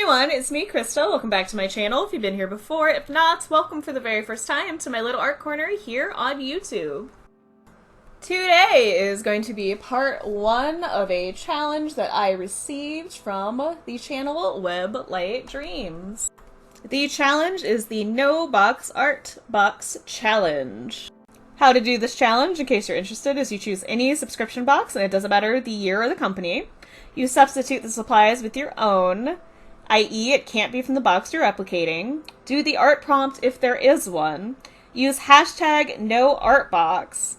everyone, it's me, Krista. Welcome back to my channel if you've been here before. If not, welcome for the very first time to my little art corner here on YouTube. Today is going to be part one of a challenge that I received from the channel Web Light Dreams. The challenge is the NOBOXARTBOX challenge. How to do this challenge, in case you're interested, is you choose any subscription box, and it doesn't matter the year or the company. You substitute the supplies with your own, i.e. it can't be from the box you're replicating. Do the art prompt if there is one. Use hashtag #NoArtBox.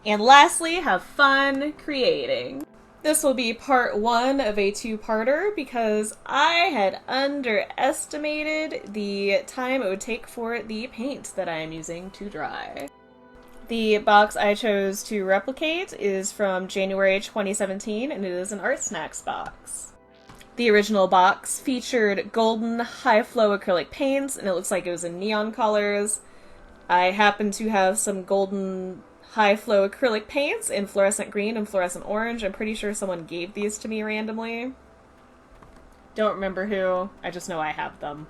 And lastly, have fun creating. This will be part one of a two-parter because I had underestimated the time it would take for the paint that I am using to dry. The box I chose to replicate is from January 2017, and it is an Artsnacks box. The original box featured golden high-flow acrylic paints, and it looks like it was in neon colors. I happen to have some golden high-flow acrylic paints in fluorescent green and fluorescent orange. I'm pretty sure someone gave these to me randomly. Don't remember who, I just know I have them.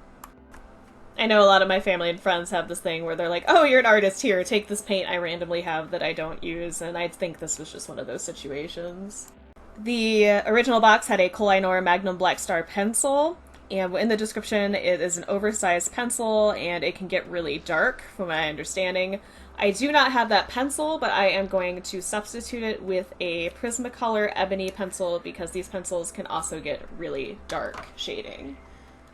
I know a lot of my family and friends have this thing where they're like, oh, you're an artist, here, take this paint I randomly have that I don't use, and I think this was just one of those situations. The original box had a Koh-I-Noor Magnum Black Star pencil, and in the description it is an oversized pencil and it can get really dark, from my understanding. I do not have that pencil, but I am going to substitute it with a Prismacolor Ebony pencil because these pencils can also get really dark shading.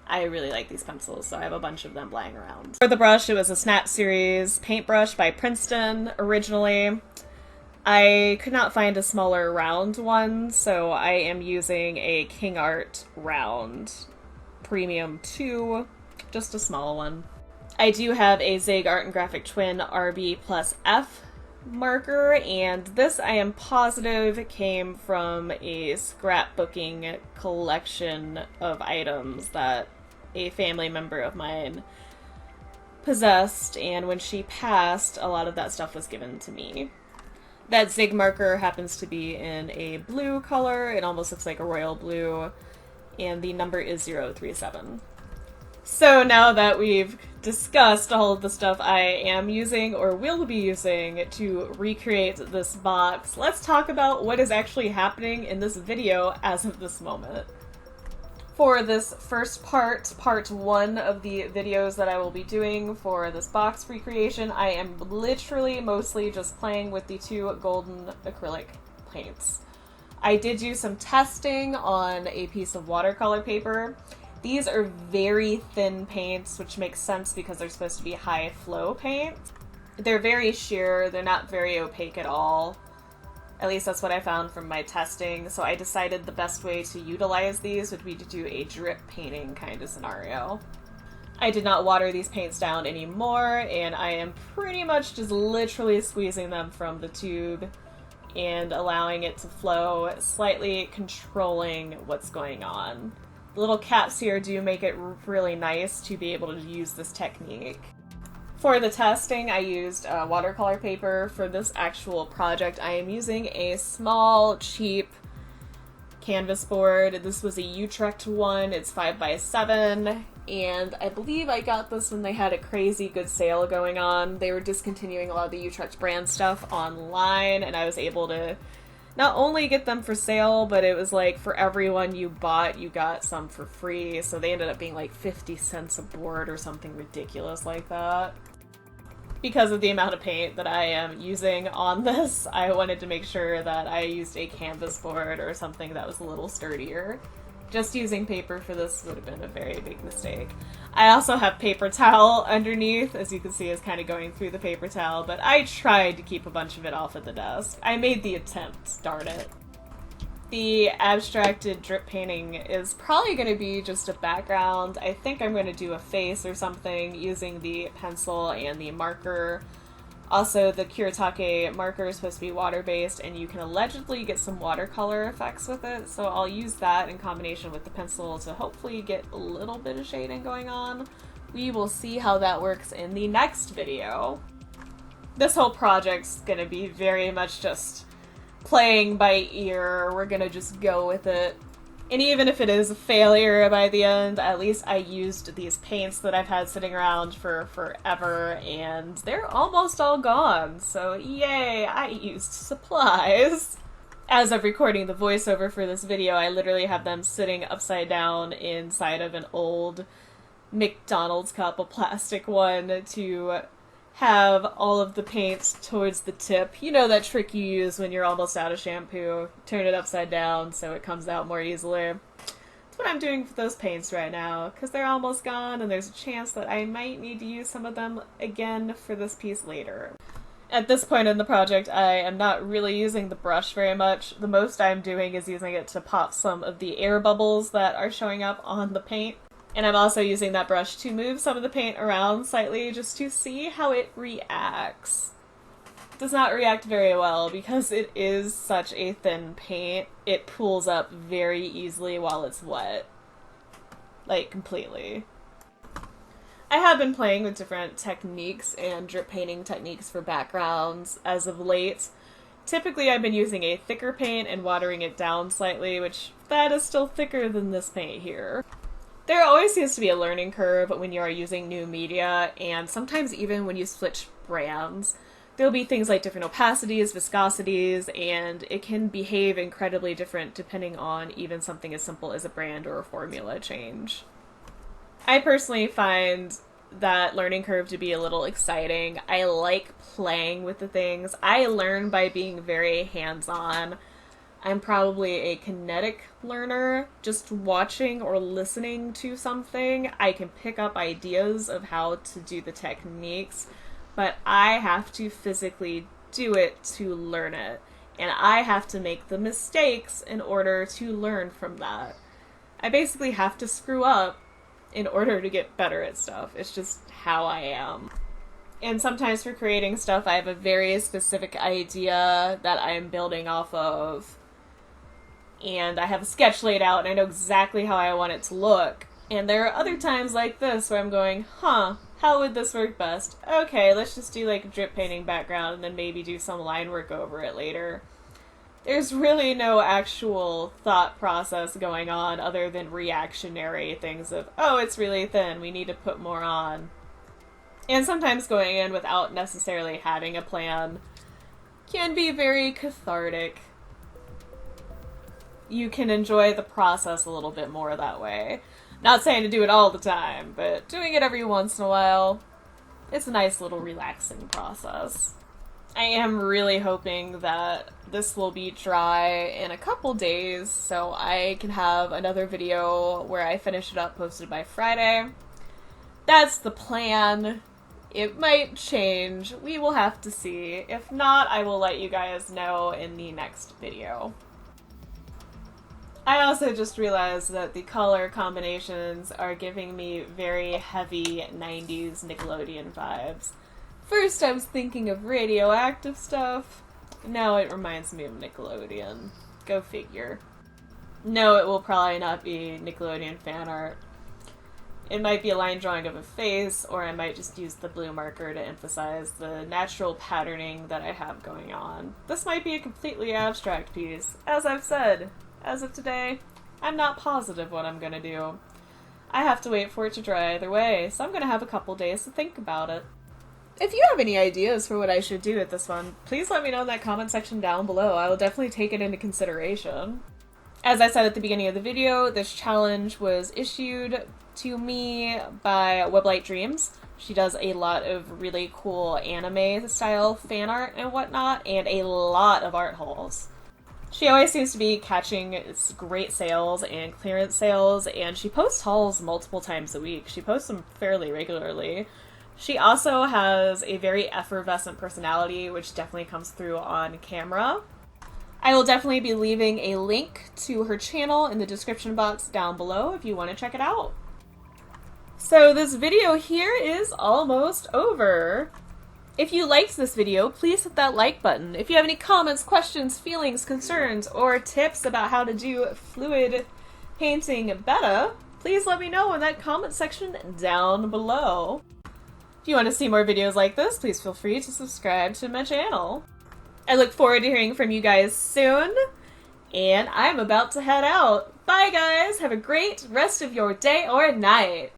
I really like these pencils, so I have a bunch of them lying around. For the brush, it was a Snap Series Paintbrush by Princeton originally. I could not find a smaller round one, so I am using a KingArt round Premium 2, just a small one. I do have a Zig Art Graphic Twin RB+F marker, and this I am positive came from a scrapbooking collection of items that a family member of mine possessed, and when she passed, a lot of that stuff was given to me. That Zig marker happens to be in a blue color. It almost looks like a royal blue, and the number is 037. So now that we've discussed all of the stuff I am using or will be using to recreate this box, let's talk about what is actually happening in this video as of this moment. For this first part one of the videos that I will be doing for this box recreation, I am literally mostly just playing with the two golden acrylic paints. I did do some testing on a piece of watercolor paper. These are very thin paints, which makes sense because they're supposed to be high flow paint. They're very sheer, they're not very opaque at all. At least that's what I found from my testing, so I decided the best way to utilize these would be to do a drip painting kind of scenario. I did not water these paints down anymore, and I am pretty much just literally squeezing them from the tube and allowing it to flow, slightly controlling what's going on. The little caps here do make it really nice to be able to use this technique. For the testing, I used watercolor paper. For this actual project, I am using a small, cheap canvas board. This was a Utrecht one. It's 5x7, and I believe I got this when they had a crazy good sale going on. They were discontinuing a lot of the Utrecht brand stuff online, and I was able to not only get them for sale, but it was like for every one you bought, you got some for free, so they ended up being like 50 cents a board or something ridiculous like that. Because of the amount of paint that I am using on this, I wanted to make sure that I used a canvas board or something that was a little sturdier. Just using paper for this would have been a very big mistake. I also have paper towel underneath, as you can see is kind of going through the paper towel, but I tried to keep a bunch of it off at the desk. I made the attempt, darn it. The abstracted drip painting is probably going to be just a background. I think I'm going to do a face or something using the pencil and the marker. Also, the Kuretake marker is supposed to be water-based, and you can allegedly get some watercolor effects with it, so I'll use that in combination with the pencil to hopefully get a little bit of shading going on. We will see how that works in the next video. This whole project's going to be very much just playing by ear. We're gonna just go with it. And even if it is a failure by the end, at least I used these paints that I've had sitting around for forever, and they're almost all gone, so yay, I used supplies. As of recording the voiceover for this video, I literally have them sitting upside down inside of an old McDonald's cup, a plastic one, to have all of the paints towards the tip. You know that trick you use when you're almost out of shampoo. Turn it upside down so it comes out more easily. That's what I'm doing for those paints right now, because they're almost gone and there's a chance that I might need to use some of them again for this piece later. At this point in the project, I am not really using the brush very much. The most I'm doing is using it to pop some of the air bubbles that are showing up on the paint. And I'm also using that brush to move some of the paint around slightly just to see how it reacts. It does not react very well because it is such a thin paint. It pools up very easily while it's wet. Like, completely. I have been playing with different techniques and drip painting techniques for backgrounds as of late. Typically I've been using a thicker paint and watering it down slightly, which that is still thicker than this paint here. There always seems to be a learning curve when you are using new media, and sometimes even when you switch brands. There'll be things like different opacities, viscosities, and it can behave incredibly different depending on even something as simple as a brand or a formula change. I personally find that learning curve to be a little exciting. I like playing with the things. I learn by being very hands-on. I'm probably a kinetic learner. Just watching or listening to something, I can pick up ideas of how to do the techniques, but I have to physically do it to learn it. And I have to make the mistakes in order to learn from that. I basically have to screw up in order to get better at stuff. It's just how I am. And sometimes for creating stuff, I have a very specific idea that I'm building off of. And I have a sketch laid out and I know exactly how I want it to look. And there are other times like this where I'm going, how would this work best? Okay, let's just do like a drip painting background and then maybe do some line work over it later. There's really no actual thought process going on other than reactionary things of, oh, it's really thin, we need to put more on. And sometimes going in without necessarily having a plan can be very cathartic. You can enjoy the process a little bit more that way. Not saying to do it all the time, but doing it every once in a while, it's a nice little relaxing process. I am really hoping that this will be dry in a couple days so I can have another video where I finish it up posted by Friday. That's the plan. It might change. We will have to see. If not, I will let you guys know in the next video. I also just realized that the color combinations are giving me very heavy 90s Nickelodeon vibes. First I was thinking of radioactive stuff, now it reminds me of Nickelodeon. Go figure. No, it will probably not be Nickelodeon fan art. It might be a line drawing of a face, or I might just use the blue marker to emphasize the natural patterning that I have going on. This might be a completely abstract piece. As I've said, as of today, I'm not positive what I'm gonna do. I have to wait for it to dry either way, so I'm gonna have a couple days to think about it. If you have any ideas for what I should do with this one, please let me know in that comment section down below. I will definitely take it into consideration. As I said at the beginning of the video, this challenge was issued to me by Weblight Dreams. She does a lot of really cool anime style fan art and whatnot, and a lot of art hauls. She always seems to be catching great sales and clearance sales, and she posts hauls multiple times a week. She posts them fairly regularly. She also has a very effervescent personality, which definitely comes through on camera. I will definitely be leaving a link to her channel in the description box down below if you want to check it out. So this video here is almost over. If you liked this video, please hit that like button. If you have any comments, questions, feelings, concerns, or tips about how to do fluid painting better, please let me know in that comment section down below. If you want to see more videos like this, please feel free to subscribe to my channel. I look forward to hearing from you guys soon, and I'm about to head out. Bye, guys! Have a great rest of your day or night!